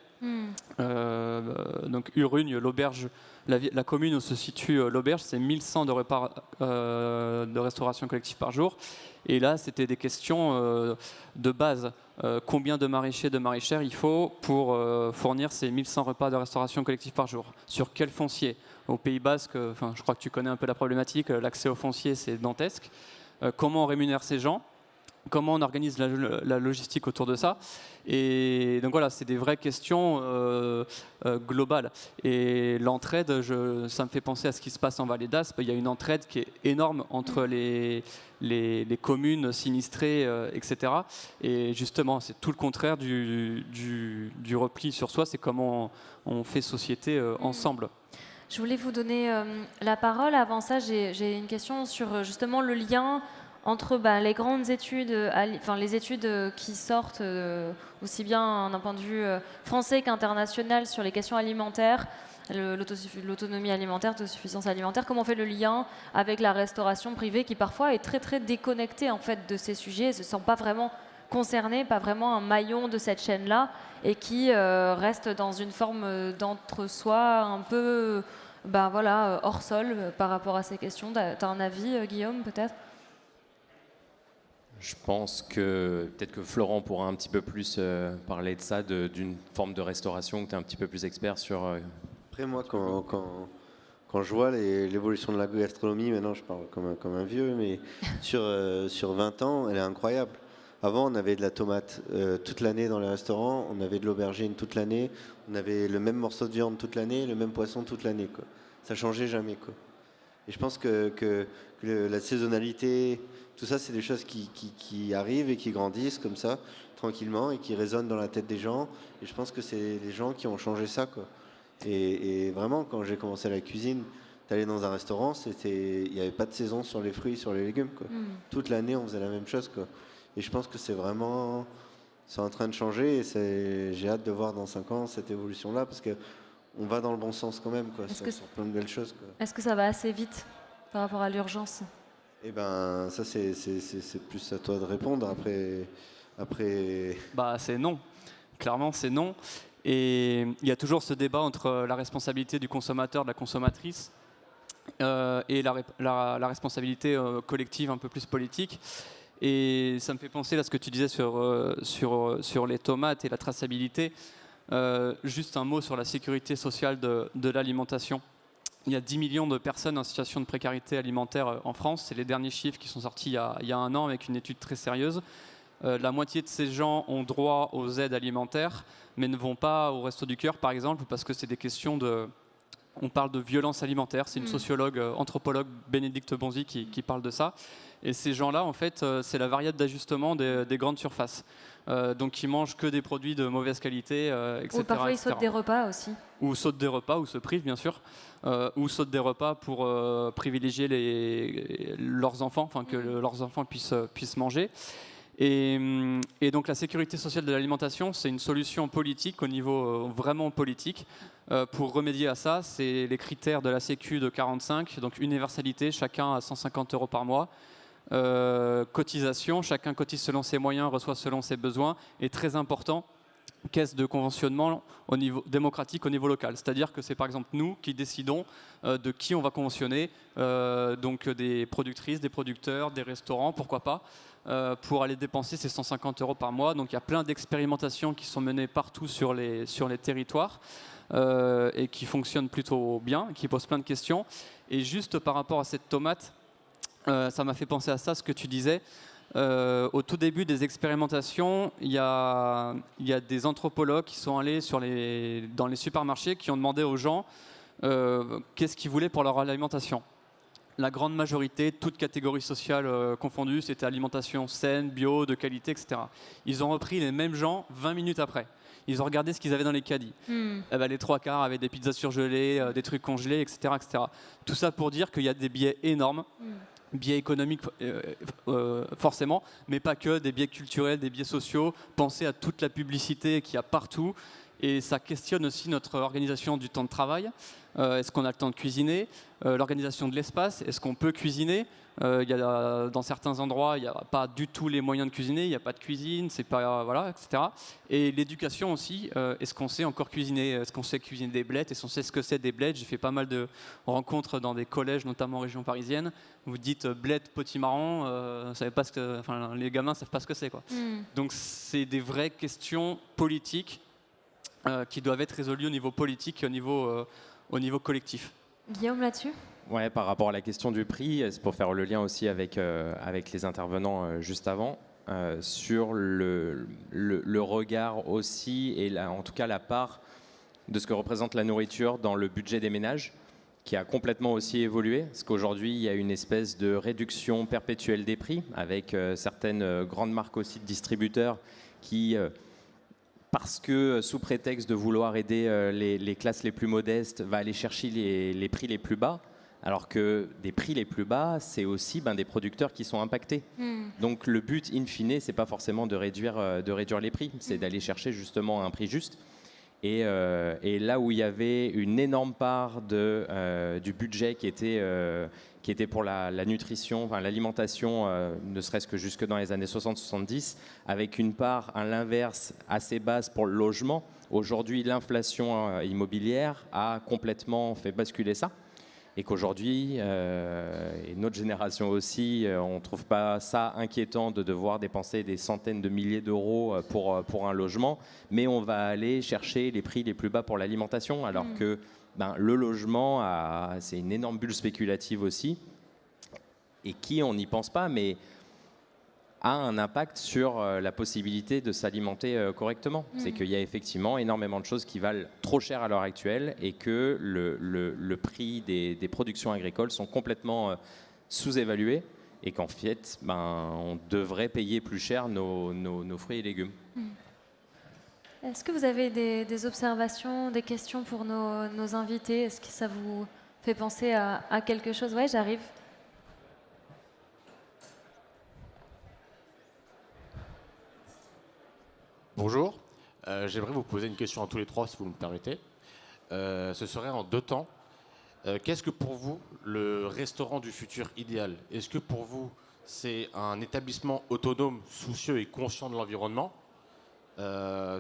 Donc Urugne, l'auberge, la commune où se situe l'auberge, c'est 1100 de repas de restauration collective par jour. Et là, c'était des questions de base. Combien de maraîchers, de maraîchères il faut pour fournir ces 1100 repas de restauration collective par jour? Sur quel foncier? Au Pays Basque, je crois que tu connais un peu la problématique, l'accès au foncier, c'est dantesque. Comment on rémunère ces gens? Comment on organise la logistique autour de ça? Et donc voilà, c'est des vraies questions globales. Et l'entraide, ça me fait penser à ce qui se passe en Vallée d'Aspe. Il y a une entraide qui est énorme entre les communes sinistrées, etc. Et justement, c'est tout le contraire du repli sur soi. C'est comment on fait société ensemble. Je voulais vous donner la parole. Avant ça, j'ai une question sur justement le lien entre les grandes études, les études qui sortent aussi bien d'un point de vue français qu'international sur les questions alimentaires, l'autonomie alimentaire, l'autosuffisance alimentaire, comment on fait le lien avec la restauration privée qui parfois est très très déconnectée en fait de ces sujets, ne se sent pas vraiment concernée, pas vraiment un maillon de cette chaîne-là, et qui reste dans une forme d'entre-soi un peu hors sol par rapport à ces questions. Tu as un avis, Guillaume, peut-être? Je pense que peut-être que Florent pourra un petit peu plus parler de ça, d'une forme de restauration que tu es un petit peu plus expert sur. Après, moi, quand je vois l'évolution de la gastronomie, maintenant je parle comme un vieux, mais sur 20 ans, elle est incroyable. Avant, on avait de la tomate toute l'année dans les restaurants, on avait de l'aubergine toute l'année, on avait le même morceau de viande toute l'année, le même poisson toute l'année, quoi. Ça changeait jamais, quoi. Et je pense que la saisonnalité, tout ça, c'est des choses qui arrivent et qui grandissent comme ça, tranquillement, et qui résonnent dans la tête des gens. Et je pense que c'est les gens qui ont changé ça, quoi. Et vraiment, quand j'ai commencé la cuisine, t'allais dans un restaurant, il n'y avait pas de saison sur les fruits, sur les légumes, quoi. Toute l'année, on faisait la même chose, quoi. Et je pense que c'est en train de changer. Et j'ai hâte de voir dans 5 ans cette évolution-là, parce qu'on va dans le bon sens quand même, quoi, sur plein de belles choses, quoi. Est-ce que ça va assez vite par rapport à l'urgence? Eh ben, ça, c'est plus à toi de répondre. Après... C'est non. Clairement, c'est non. Et il y a toujours ce débat entre la responsabilité du consommateur, de la consommatrice, et la responsabilité collective un peu plus politique. Et ça me fait penser à ce que tu disais sur les tomates et la traçabilité. Juste un mot sur la sécurité sociale de l'alimentation. il y a 10 millions de personnes en situation de précarité alimentaire en France. C'est les derniers chiffres qui sont sortis il y a 1 an avec une étude très sérieuse. La moitié de ces gens ont droit aux aides alimentaires, mais ne vont pas au Resto du Cœur, par exemple, parce que c'est des questions de... On parle de violence alimentaire. C'est une sociologue, anthropologue, Bénédicte Bonzi, qui parle de ça. Et ces gens-là, en fait, c'est la variable d'ajustement des grandes surfaces. Donc, ils mangent que des produits de mauvaise qualité, etc. Ou parfois, ils sautent des repas aussi. Ou sautent des repas, ou se privent, bien sûr. Ou sautent des repas pour privilégier leurs enfants, enfin que leurs enfants puissent manger. Et donc la sécurité sociale de l'alimentation, c'est une solution politique au niveau vraiment politique. Pour remédier à ça, c'est les critères de la Sécu de 45, donc universalité, chacun à 150 € par mois. Cotisation, chacun cotise selon ses moyens, reçoit selon ses besoins. Et très important, caisse de conventionnement au niveau démocratique au niveau local. C'est-à-dire que c'est par exemple nous qui décidons de qui on va conventionner, donc des productrices, des producteurs, des restaurants, pourquoi pas, pour aller dépenser ces 150 € par mois. Donc il y a plein d'expérimentations qui sont menées partout sur les territoires et qui fonctionnent plutôt bien, qui posent plein de questions. Et juste par rapport à cette tomate, ça m'a fait penser à ça, ce que tu disais. Au tout début des expérimentations, il y a des anthropologues qui sont allés dans les supermarchés, qui ont demandé aux gens qu'est-ce qu'ils voulaient pour leur alimentation. La grande majorité, toutes catégories sociales confondues, c'était alimentation saine, bio, de qualité, etc. Ils ont repris les mêmes gens 20 minutes après. Ils ont regardé ce qu'ils avaient dans les caddies. Eh ben, les 3/4 avaient des pizzas surgelées, des trucs congelés, etc., etc. Tout ça pour dire qu'il y a des biais énormes. Biais économiques forcément, mais pas que, des biais culturels, des biais sociaux. Pensez à toute la publicité qu'il y a partout. Et ça questionne aussi notre organisation du temps de travail. Est-ce qu'on a le temps de cuisiner? L'organisation de l'espace, est-ce qu'on peut cuisiner? Dans certains endroits, il n'y a pas du tout les moyens de cuisiner, il n'y a pas de cuisine, c'est pas, voilà, etc. Et l'éducation aussi, est-ce qu'on sait encore cuisiner? Est-ce qu'on sait cuisiner des blettes? Est-ce qu'on sait ce que c'est des blettes? J'ai fait pas mal de rencontres dans des collèges, notamment en région parisienne. Vous dites blettes, potimarron, les gamins ne savent pas ce que c'est, quoi. Donc c'est des vraies questions politiques qui doivent être résolues au niveau politique et au niveau collectif. Guillaume, là-dessus? Ouais, par rapport à la question du prix, c'est pour faire le lien aussi avec les intervenants juste avant, sur le regard aussi, et en tout cas la part de ce que représente la nourriture dans le budget des ménages, qui a complètement aussi évolué, parce qu'aujourd'hui il y a une espèce de réduction perpétuelle des prix, avec certaines grandes marques aussi de distributeurs qui... parce que sous prétexte de vouloir aider les classes les plus modestes, va aller chercher les prix les plus bas, alors que des prix les plus bas, c'est aussi des producteurs qui sont impactés. Donc le but, in fine, c'est pas forcément de réduire les prix, c'est d'aller chercher justement un prix juste. Et là où il y avait une énorme part du budget qui était pour la nutrition, enfin, l'alimentation, ne serait-ce que jusque dans les années 60-70, avec une part à l'inverse assez basse pour le logement. Aujourd'hui, l'inflation immobilière a complètement fait basculer ça. Et qu'aujourd'hui, et notre génération aussi, on ne trouve pas ça inquiétant de devoir dépenser des centaines de milliers d'euros pour un logement, mais on va aller chercher les prix les plus bas pour l'alimentation, alors que le logement, c'est une énorme bulle spéculative aussi, et qui, on n'y pense pas, mais a un impact sur la possibilité de s'alimenter correctement. C'est qu'il y a effectivement énormément de choses qui valent trop cher à l'heure actuelle et que le prix des productions agricoles sont complètement sous-évalués et qu'en fait, on devrait payer plus cher nos fruits et légumes. Est-ce que vous avez des observations, des questions pour nos invités? Est-ce que ça vous fait penser à quelque chose? Ouais, j'arrive. Bonjour, j'aimerais vous poser une question à tous les trois, si vous me permettez. Ce serait en 2 temps. Qu'est-ce que pour vous le restaurant du futur idéal? Est-ce que pour vous c'est un établissement autonome, soucieux et conscient de l'environnement,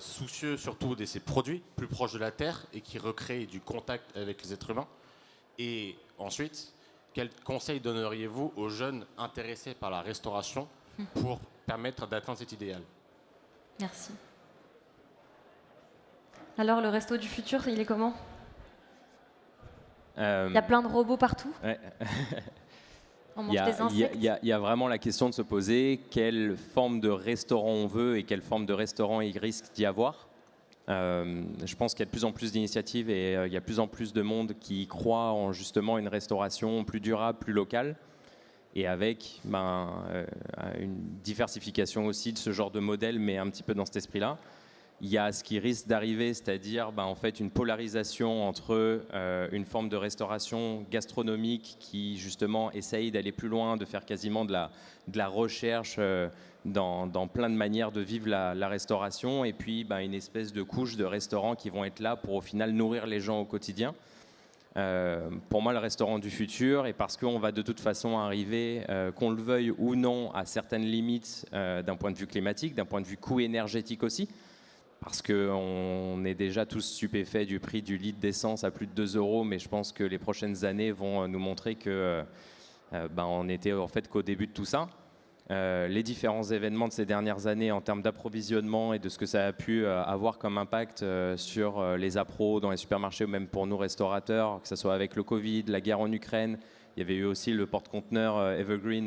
soucieux surtout de ses produits, plus proches de la terre et qui recrée du contact avec les êtres humains? Et ensuite, quels conseils donneriez-vous aux jeunes intéressés par la restauration pour permettre d'atteindre cet idéal? Merci. Alors, le resto du futur, il est comment? Il y a plein de robots partout. Ouais. On Il mange y, a, des insectes. il y a vraiment la question de se poser quelle forme de restaurant on veut et quelle forme de restaurant il risque d'y avoir. Je pense qu'il y a de plus en plus d'initiatives et il y a de plus en plus de monde qui croit en justement une restauration plus durable, plus locale, et avec une diversification aussi de ce genre de modèle, mais un petit peu dans cet esprit-là. Il y a ce qui risque d'arriver, c'est-à-dire en fait une polarisation entre une forme de restauration gastronomique qui justement essaye d'aller plus loin, de faire quasiment de la recherche dans plein de manières de vivre la restauration, et puis une espèce de couche de restaurants qui vont être là pour au final nourrir les gens au quotidien. Pour moi, le restaurant du futur, et parce qu'on va de toute façon arriver, qu'on le veuille ou non, à certaines limites d'un point de vue climatique, d'un point de vue coût énergétique aussi, parce qu'on est déjà tous stupéfaits du prix du litre d'essence à plus de 2 €, mais je pense que les prochaines années vont nous montrer que on était en fait qu'au début de tout ça. Les différents événements de ces dernières années en termes d'approvisionnement et de ce que ça a pu avoir comme impact sur les appros dans les supermarchés ou même pour nous restaurateurs, que ce soit avec le Covid, la guerre en Ukraine. Il y avait eu aussi le porte-conteneur Evergreen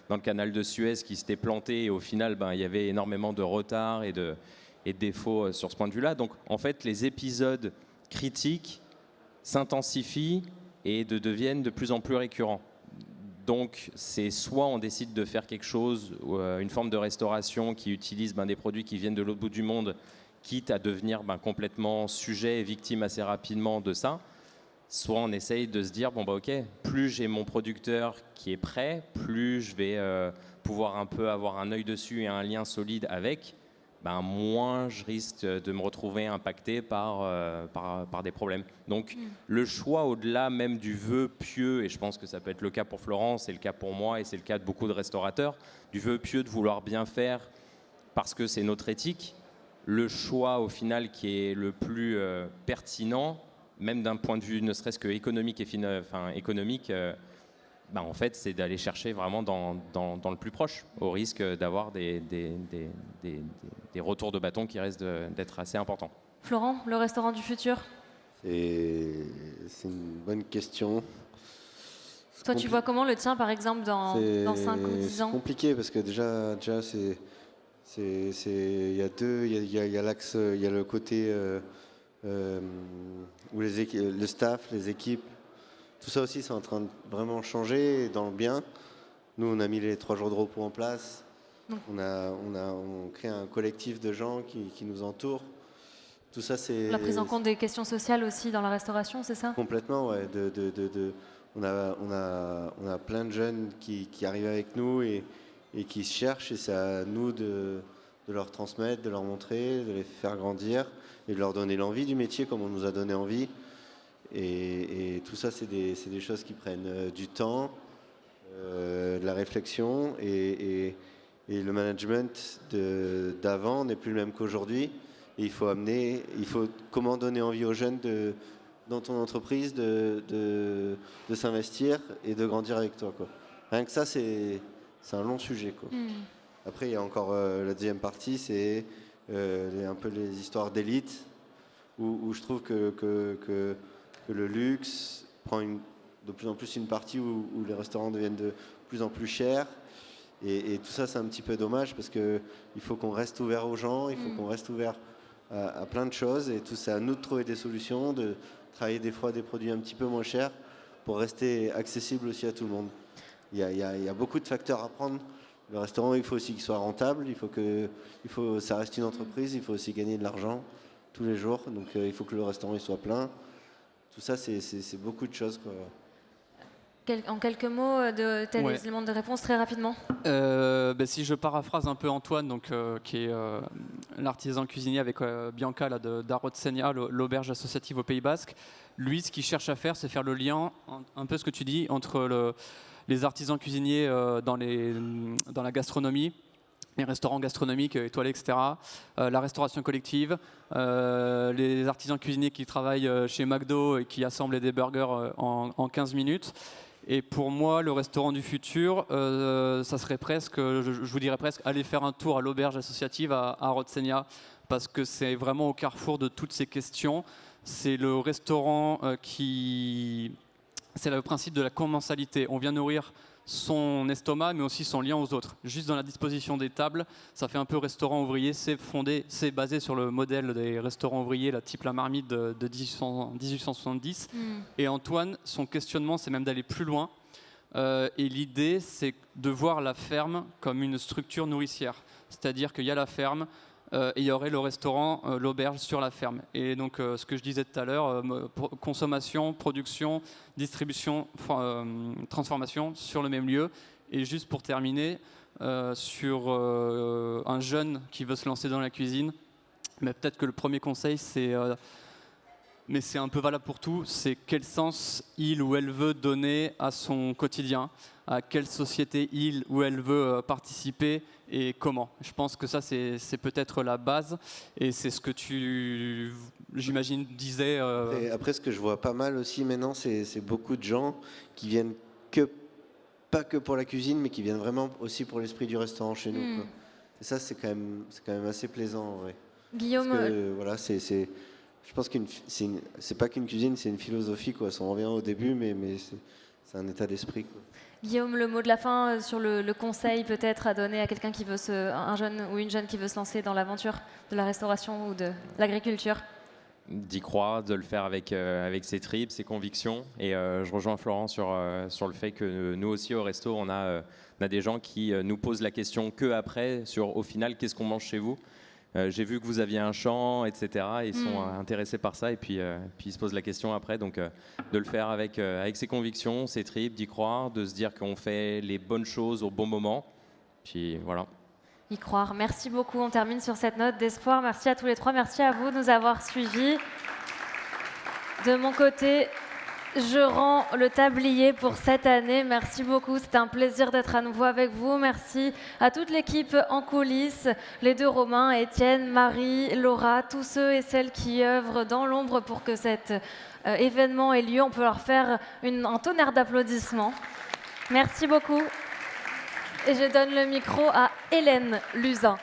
dans le canal de Suez qui s'était planté, et au final il y avait énormément de retard et de défauts sur ce point de vue-là. Donc en fait les épisodes critiques s'intensifient et deviennent de plus en plus récurrents. Donc, c'est soit on décide de faire quelque chose, une forme de restauration qui utilise des produits qui viennent de l'autre bout du monde, quitte à devenir complètement sujet et victime assez rapidement de ça. Soit on essaye de se dire, ok, plus j'ai mon producteur qui est prêt, plus je vais pouvoir un peu avoir un œil dessus et un lien solide avec, moins je risque de me retrouver impacté par des problèmes. Donc le choix au-delà même du vœu pieux, et je pense que ça peut être le cas pour Florence, c'est le cas pour moi et c'est le cas de beaucoup de restaurateurs, du vœu pieux de vouloir bien faire parce que c'est notre éthique, le choix au final qui est le plus pertinent, même d'un point de vue ne serait-ce que économique économique, en fait, c'est d'aller chercher vraiment dans le plus proche, au risque d'avoir des retours de bâton qui restent d'être assez importants. Florent, le restaurant du futur, C'est une bonne question. toi tu vois comment le tien par exemple dans 5 ou 10 C'est ans? compliqué parce que déjà il y a il y a l'axe, il y a le côté où le staff, les équipes, tout ça aussi c'est en train de vraiment changer dans le bien. Nous on a mis les 3 jours de repos en place. On crée un collectif de gens qui nous entourent. Tout ça, c'est La prise en compte des questions sociales aussi dans la restauration, c'est ça? complètement, ouais. On a plein de jeunes qui arrivent avec nous et qui se cherchent, et c'est à nous de leur transmettre, de leur montrer, de les faire grandir et de leur donner l'envie du métier comme on nous a donné envie. Et tout ça, c'est des choses qui prennent du temps, de la réflexion, et le management d'avant n'est plus le même qu'aujourd'hui. Et il faut comment donner envie aux jeunes dans ton entreprise de s'investir et de grandir avec toi, quoi. Rien que ça, c'est un long sujet, quoi. Après, il y a encore la deuxième partie, c'est un peu les histoires d'élite, où je trouve que le luxe prend de plus en plus une partie où les restaurants deviennent de plus en plus chers. Et tout ça, c'est un petit peu dommage parce qu'il faut qu'on reste ouvert aux gens, il faut qu'on reste ouvert à plein de choses. Et tout c'est à nous de trouver des solutions, de travailler des fois des produits un petit peu moins chers pour rester accessible aussi à tout le monde. Il y a beaucoup de facteurs à prendre. Le restaurant, il faut aussi qu'il soit rentable, ça reste une entreprise, il faut aussi gagner de l'argent tous les jours. Donc il faut que le restaurant il soit plein. Tout ça, c'est beaucoup de choses, quoi. En quelques mots, tes Ouais. éléments de réponse très rapidement. Si je paraphrase un peu Antoine, qui est l'artisan cuisinier avec Bianca d'Arotsenia, l'auberge associative au Pays Basque, lui, ce qu'il cherche à faire, c'est faire le lien, un peu ce que tu dis, entre les artisans cuisiniers dans la gastronomie, les restaurants gastronomiques, étoilés, etc., la restauration collective, les artisans cuisiniers qui travaillent chez McDo et qui assemblent des burgers en 15 minutes. Et pour moi, le restaurant du futur, ça serait presque, je vous dirais presque, aller faire un tour à l'auberge associative à Rotsenia, parce que c'est vraiment au carrefour de toutes ces questions. C'est le restaurant qui c'est le principe de la commensalité. On vient nourrir son estomac, mais aussi son lien aux autres. Juste dans la disposition des tables, ça fait un peu restaurant ouvrier. C'est basé sur le modèle des restaurants ouvriers, type la marmite de 1870. Et Antoine, son questionnement, c'est même d'aller plus loin. Et l'idée, c'est de voir la ferme comme une structure nourricière. C'est-à-dire qu'il y a la ferme, et il y aurait le restaurant, l'auberge sur la ferme. Et donc, ce que je disais tout à l'heure, consommation, production, distribution, transformation sur le même lieu. Et juste pour terminer, sur un jeune qui veut se lancer dans la cuisine, mais peut-être que le premier conseil, mais c'est un peu valable pour tout, c'est quel sens il ou elle veut donner à son quotidien, à quelle société il ou elle veut participer et comment. Je pense que ça, c'est peut-être la base et c'est ce que tu, j'imagine, disais. Et après, ce que je vois pas mal aussi maintenant, c'est beaucoup de gens qui viennent pas que pour la cuisine, mais qui viennent vraiment aussi pour l'esprit du restaurant chez nous, quoi. Et ça, c'est quand même assez plaisant, en vrai. Guillaume, Parce que, voilà, je pense que c'est pas qu'une cuisine, c'est une philosophie, quoi. Ça en revient au début, mais c'est un état d'esprit, quoi. Guillaume, le mot de la fin sur le conseil peut-être à donner à quelqu'un qui veut un jeune ou une jeune qui veut se lancer dans l'aventure de la restauration ou de l'agriculture. D'y croire, de le faire avec ses tripes, ses convictions. Et je rejoins Florent sur le fait que nous aussi au resto, on a des gens qui nous posent la question que après sur au final qu'est-ce qu'on mange chez vous. J'ai vu que vous aviez un champ, etc. Ils sont intéressés par ça et puis ils se posent la question après. Donc de le faire avec ses convictions, ses tripes, d'y croire, de se dire qu'on fait les bonnes choses au bon moment. Puis voilà. Y croire. Merci beaucoup. On termine sur cette note d'espoir. Merci à tous les trois. Merci à vous de nous avoir suivis. De mon côté, je rends le tablier pour cette année. Merci beaucoup. C'était un plaisir d'être à nouveau avec vous. Merci à toute l'équipe en coulisses, les deux Romains, Étienne, Marie, Laura, tous ceux et celles qui œuvrent dans l'ombre pour que cet événement ait lieu. On peut leur faire un tonnerre d'applaudissements. Merci beaucoup. Et je donne le micro à Hélène Luzin.